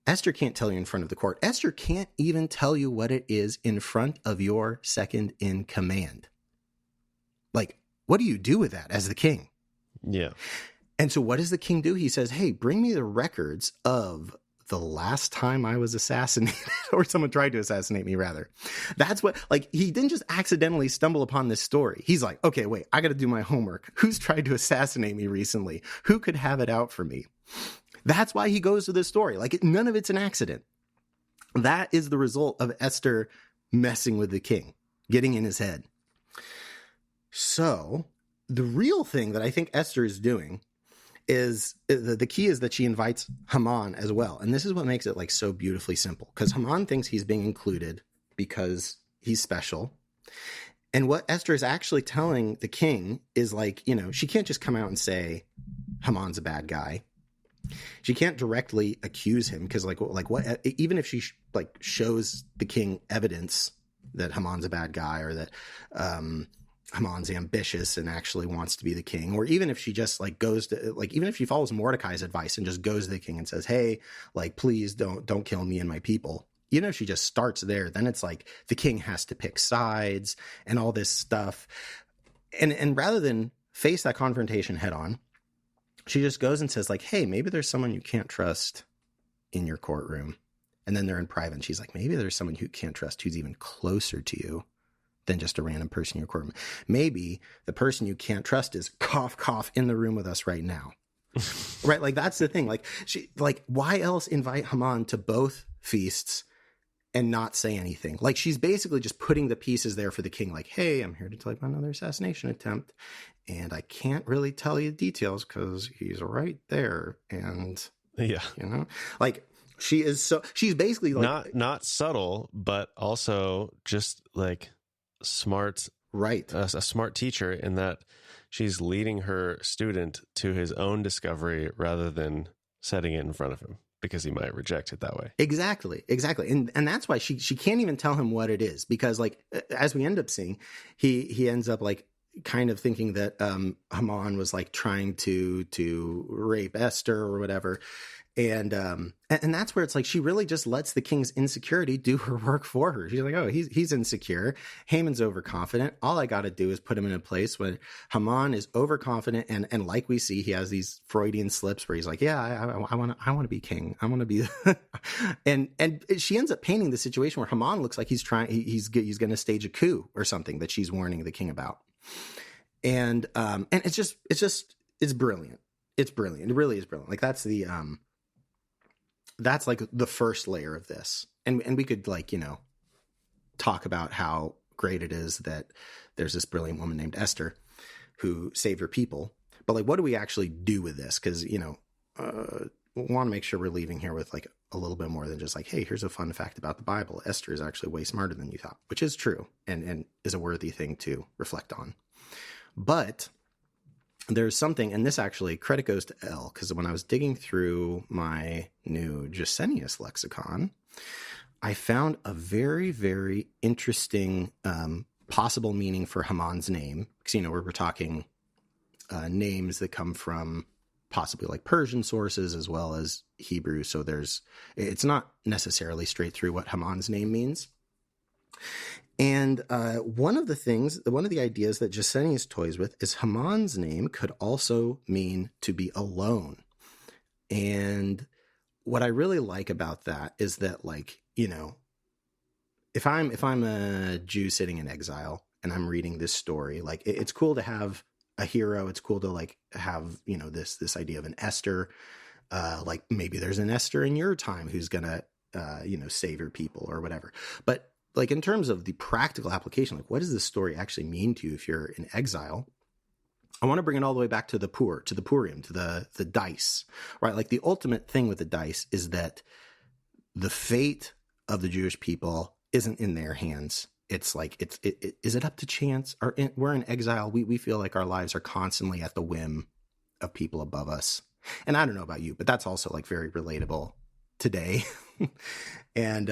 Esther can't tell you in front of the court. Esther can't even tell you what it is in front of your second in command. Like, what do you do with that as the king? Yeah. And so what does the king do? He says, hey, bring me the records of the last time I was assassinated, or someone tried to assassinate me, rather. That's what, like, he didn't just accidentally stumble upon this story. He's like, okay, wait, I got to do my homework. Who's tried to assassinate me recently? Who could have it out for me? That's why he goes to this story. Like, none of it's an accident. That is the result of Esther messing with the king. getting in his head. So the real thing that I think Esther is doing is the key is that she invites Haman as well. And this is what makes it like so beautifully simple, because Haman thinks he's being included because he's special. And what Esther is actually telling the king is like, you know, she can't just come out and say Haman's a bad guy. She can't directly accuse him because like what, even if she shows the king evidence that Haman's a bad guy, or that Haman's ambitious and actually wants to be the king, or even if she just like goes to like, even if she follows Mordecai's advice and just goes to the king and says, hey, like, please don't kill me and my people. You know, if she just starts there, then it's like the king has to pick sides and all this stuff. And rather than face that confrontation head on, she just goes and says like, hey, maybe there's someone you can't trust in your courtroom. And then they're in private. And she's like, maybe there's someone you can't trust who's even closer to you than just a random person in your courtroom. Maybe the person you can't trust is cough, cough in the room with us right now. Right. Like, that's the thing. Like, why else invite Haman to both feasts and not say anything? Like, she's basically just putting the pieces there for the king. Like, hey, I'm here to tell you about another assassination attempt, and I can't really tell you details because he's right there. And yeah, you know, like, she's basically like not subtle, but also just like smart, right? A smart teacher in that she's leading her student to his own discovery rather than setting it in front of him, because he might reject it that way. Exactly. And that's why she can't even tell him what it is, because like, as we end up seeing, he ends up like kind of thinking that Haman was like trying to rape Esther or whatever. And that's where it's like, she really just lets the king's insecurity do her work for her. She's like, oh, he's insecure. Haman's overconfident. All I got to do is put him in a place when Haman is overconfident. And like we see, he has these Freudian slips where he's like, yeah, I want to be king. I want to be, and she ends up painting the situation where Haman looks like he's going to stage a coup or something that she's warning the king about. And it's brilliant. It's brilliant. It really is brilliant. Like, that's like the first layer of this. And we could, like, you know, talk about how great it is that there's this brilliant woman named Esther who saved her people. But like, what do we actually do with this? Because, you know, we want to make sure we're leaving here with like a little bit more than just like, hey, here's a fun fact about the Bible. Esther is actually way smarter than you thought, which is true and is a worthy thing to reflect on. But there's something, and this actually, credit goes to Elle, because when I was digging through my new Gesenius lexicon, I found a very, very interesting possible meaning for Haman's name. Because, you know, we're talking names that come from possibly like Persian sources as well as Hebrew. So it's not necessarily straight through what Haman's name means. And one of the ideas that Gesenius toys with is Haman's name could also mean to be alone. And what I really like about that is that, like, you know, if I'm a Jew sitting in exile and I'm reading this story, like, it's cool to have a hero. It's cool to like have, you know, this idea of an Esther. Like, maybe there's an Esther in your time who's gonna, you know, save your people or whatever. But like, in terms of the practical application, like, what does this story actually mean to you if you're in exile? I want to bring it all the way back to the Purim, to the dice, right? Like, the ultimate thing with the dice is that the fate of the Jewish people isn't in their hands. It's like, is it up to chance? We're in exile. We feel like our lives are constantly at the whim of people above us. And I don't know about you, but that's also like very relatable today. And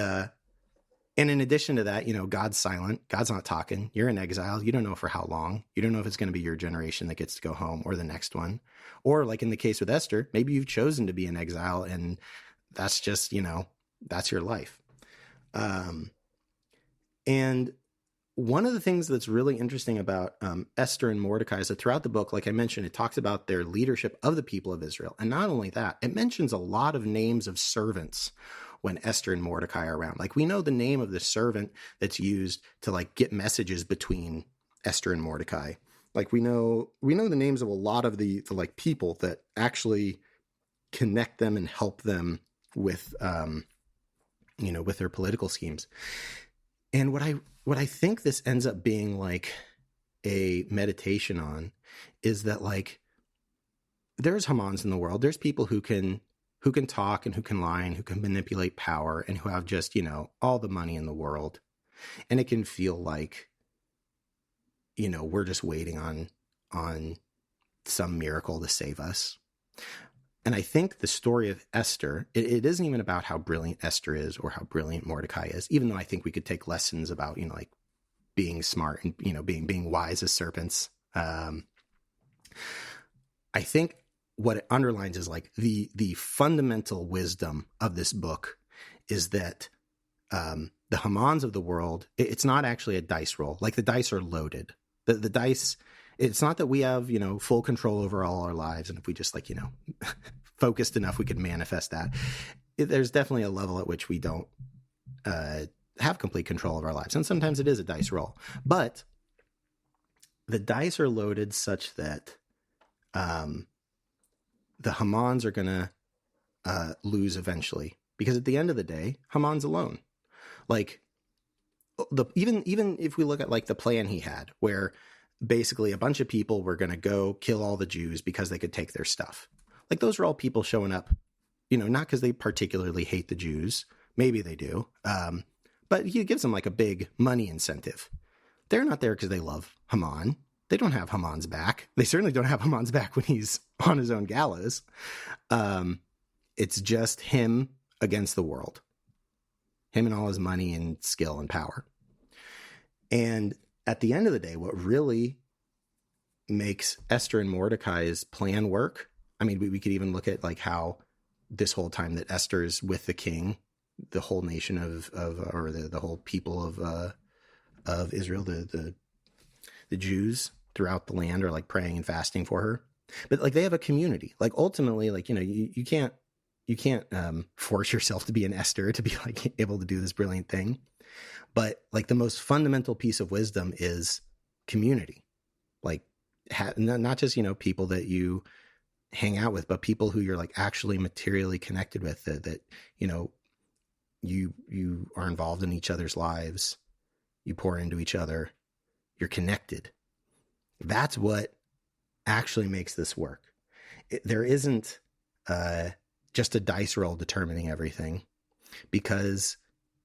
in addition to that, you know, God's silent. God's not talking. You're in exile. You don't know for how long. You don't know if it's going to be your generation that gets to go home or the next one. Or like in the case with Esther, maybe you've chosen to be in exile and that's just, you know, that's your life. And one of the things that's really interesting about Esther and Mordecai is that throughout the book, like I mentioned, it talks about their leadership of the people of Israel. And not only that, it mentions a lot of names of servants when Esther and Mordecai are around. Like, we know the name of the servant that's used to like get messages between Esther and Mordecai. Like, we know the names of a lot of the like people that actually connect them and help them with, you know, with their political schemes. And what I think this ends up being like a meditation on is that like there's Hamans in the world. There's people who can talk and who can lie and who can manipulate power and who have just, all the money in the world. And it can feel like, we're just waiting on some miracle to save us. And I think the story of Esther, it isn't even about how brilliant Esther is or how brilliant Mordecai is, even though I think we could take lessons about, like being smart and, being wise as serpents. I think what it underlines is like the fundamental wisdom of this book is that the Hamans of the world, it's not actually a dice roll. Like the dice are loaded. The dice, it's not that we have, full control over all our lives. And if we just like, focused enough, we could manifest that. There's definitely a level at which we don't have complete control of our lives. And sometimes it is a dice roll. But the dice are loaded such that the Hamans are going to lose eventually. Because at the end of the day, Haman's alone. Like, even if we look at like the plan he had, where basically a bunch of people were going to go kill all the Jews because they could take their stuff. Like those are all people showing up, not because they particularly hate the Jews. Maybe they do. But he gives them like a big money incentive. They're not there because they love Haman. They don't have Haman's back. They certainly don't have Haman's back when he's on his own gallows. It's just him against the world. Him and all his money and skill and power. And at the end of the day, what really makes Esther and Mordecai's plan work, I mean, we could even look at like how this whole time that Esther is with the king, the whole nation or the whole people of Israel, the Jews throughout the land are like praying and fasting for her. But like they have a community. Like ultimately, like, you can't force yourself to be an Esther to be like able to do this brilliant thing. But like the most fundamental piece of wisdom is community. Like not just, people that you hang out with, but people who you're like actually materially connected with, that you are involved in each other's lives. You pour into each other. You're connected. That's what actually makes this work. There isn't just a dice roll determining everything, because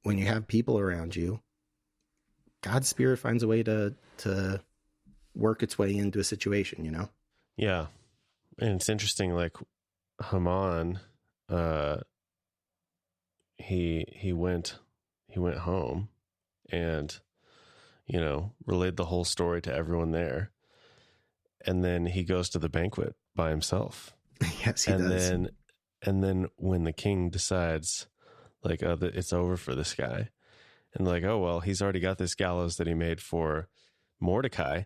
when you have people around you, God's spirit finds a way to work its way into a situation, Yeah. And it's interesting, like Haman, he went home and, relayed the whole story to everyone there. And then he goes to the banquet by himself. Yes, he does. And then when the king decides, like, it's over for this guy, and like, oh, well, he's already got this gallows that he made for Mordecai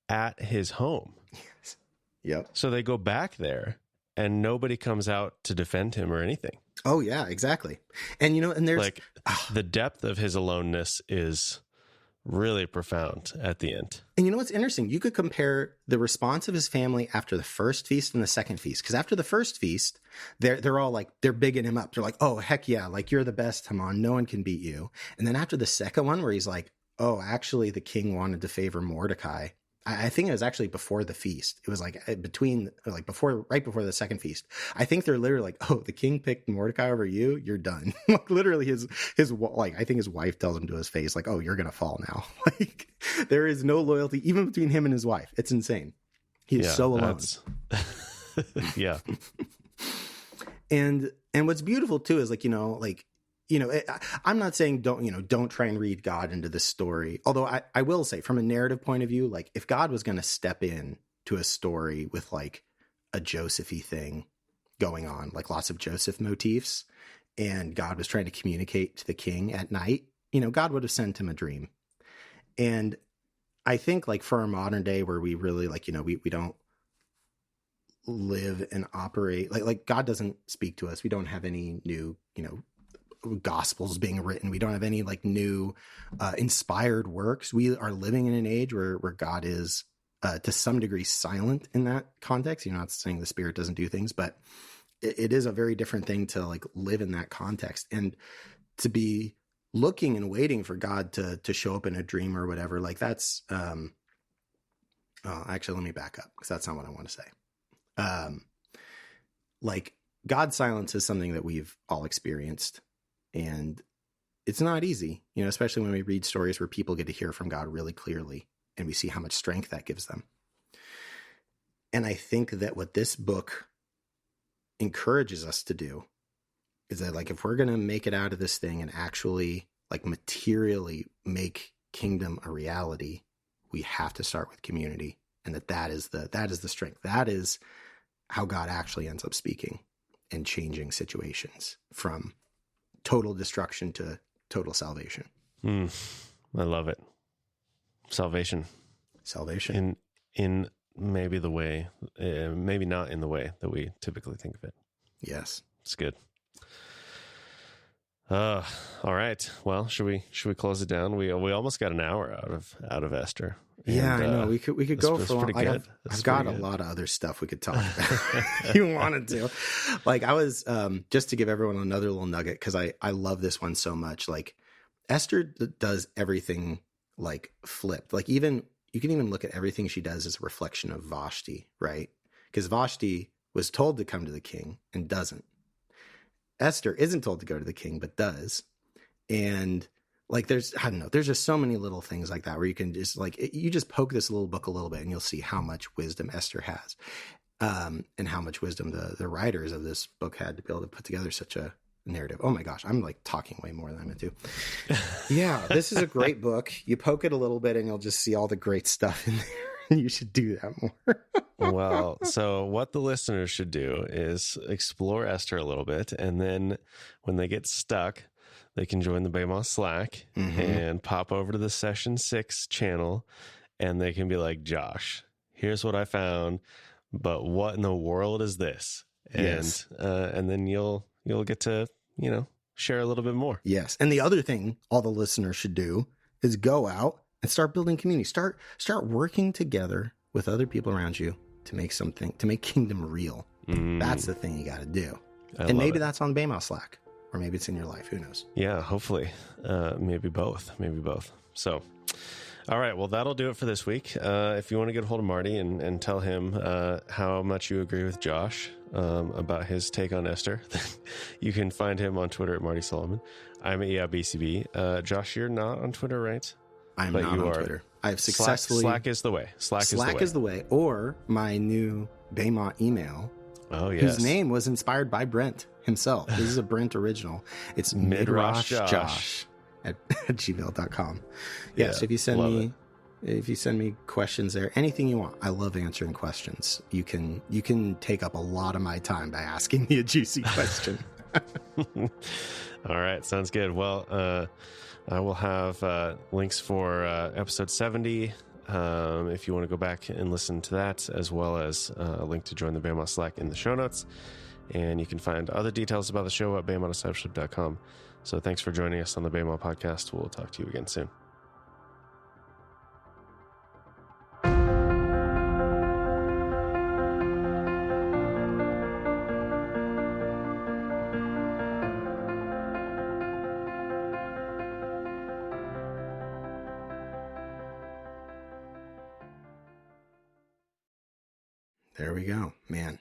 at his home. Yes. Yep. So they go back there and nobody comes out to defend him or anything. Oh, yeah, exactly. And, and there's like the depth of his aloneness is really profound at the end. And what's interesting? You could compare the response of his family after the first feast and the second feast. Because after the first feast, they're all like, they're bigging him up. They're like, oh, heck yeah, like you're the best, Haman. No one can beat you. And then after the second one, where he's like, oh, actually the king wanted to favor Mordecai. I think it was actually before the feast. It was like right before the second feast. I think they're literally like, oh, the king picked Mordecai over you. You're done. Like literally his like, I think his wife tells him to his face, like, oh, you're going to fall now. Like there is no loyalty even between him and his wife. It's insane. He is so alone. Yeah. And what's beautiful too is like, I'm not saying don't try and read God into this story. Although I will say from a narrative point of view, like if God was going to step in to a story with like a Joseph-y thing going on, like lots of Joseph motifs, and God was trying to communicate to the king at night, God would have sent him a dream. And I think like for our modern day where we really like, we don't live and operate like God doesn't speak to us. We don't have any new, gospels being written. We don't have any like new inspired works. We are living in an age where God is to some degree silent in that context. Not saying the Spirit doesn't do things, but it is a very different thing to like live in that context and to be looking and waiting for God to show up in a dream or whatever. Like that's, actually, let me back up because that's not what I want to say. Like God's silence is something that we've all experienced, and it's not easy, especially when we read stories where people get to hear from God really clearly and we see how much strength that gives them. And I think that what this book encourages us to do is that, like, if we're going to make it out of this thing and actually like materially make kingdom a reality, we have to start with community, and that is the strength. That is how God actually ends up speaking and changing situations from total destruction to total salvation. I love it. Salvation in maybe the way, maybe not in the way that we typically think of it. Yes. It's good. All right. Well, should we close it down? We almost got an hour out of Esther. Yeah, I know. We could go for long. Like I've got a lot of other stuff we could talk about. You wanted to. Like I was just to give everyone another little nugget, because I love this one so much. Like Esther does everything like flipped. Like even you can even look at everything she does as a reflection of Vashti, right? Because Vashti was told to come to the king and doesn't. Esther isn't told to go to the king, but does. And like, there's just so many little things like that where you can just you just poke this little book a little bit and you'll see how much wisdom Esther has, and how much wisdom the writers of this book had to be able to put together such a narrative. Oh my gosh, I'm like talking way more than I meant to. Yeah, this is a great book. You poke it a little bit and you'll just see all the great stuff in there. You should do that more. Well, so what the listeners should do is explore Esther a little bit, and then when they get stuck, they can join the Baymoss Slack and pop over to the Session 6 channel, and they can be like, Josh, here's what I found, but what in the world is this? Yes. And then you'll get to, share a little bit more. Yes. And the other thing all the listeners should do is go out and start building community. Start working together with other people around you to make kingdom real. That's the thing you got to do. And maybe that's on Baymoss Slack, or maybe it's in your life. Who knows? Yeah, hopefully. Maybe both. So, all right. Well, that'll do it for this week. If you want to get a hold of Marty and tell him how much you agree with Josh about his take on Esther, you can find him on Twitter at Marty Solomon. I'm at BCB. Josh, you're not on Twitter, right? I'm not on Twitter. I've successfully... Slack is the way. Slack is the way. Or my new Baymont email, whose name was inspired by Brent himself. This is a Brent original. It's midrashjosh at gmail.com. Yes, if you send me questions there, anything you want. I love answering questions. You can take up a lot of my time by asking me a juicy question. All right, sounds good. Well, I will have links for episode 70 if you want to go back and listen to that, as well as a link to join the Baymoss Slack in the show notes. And you can find other details about the show at BaymontDiscipleship.com. So thanks for joining us on the Baymont Podcast. We'll talk to you again soon. There we go. Man,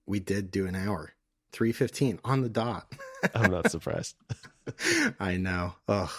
we did do an hour. 3:15 on the dot. I'm not surprised. I know. Ugh.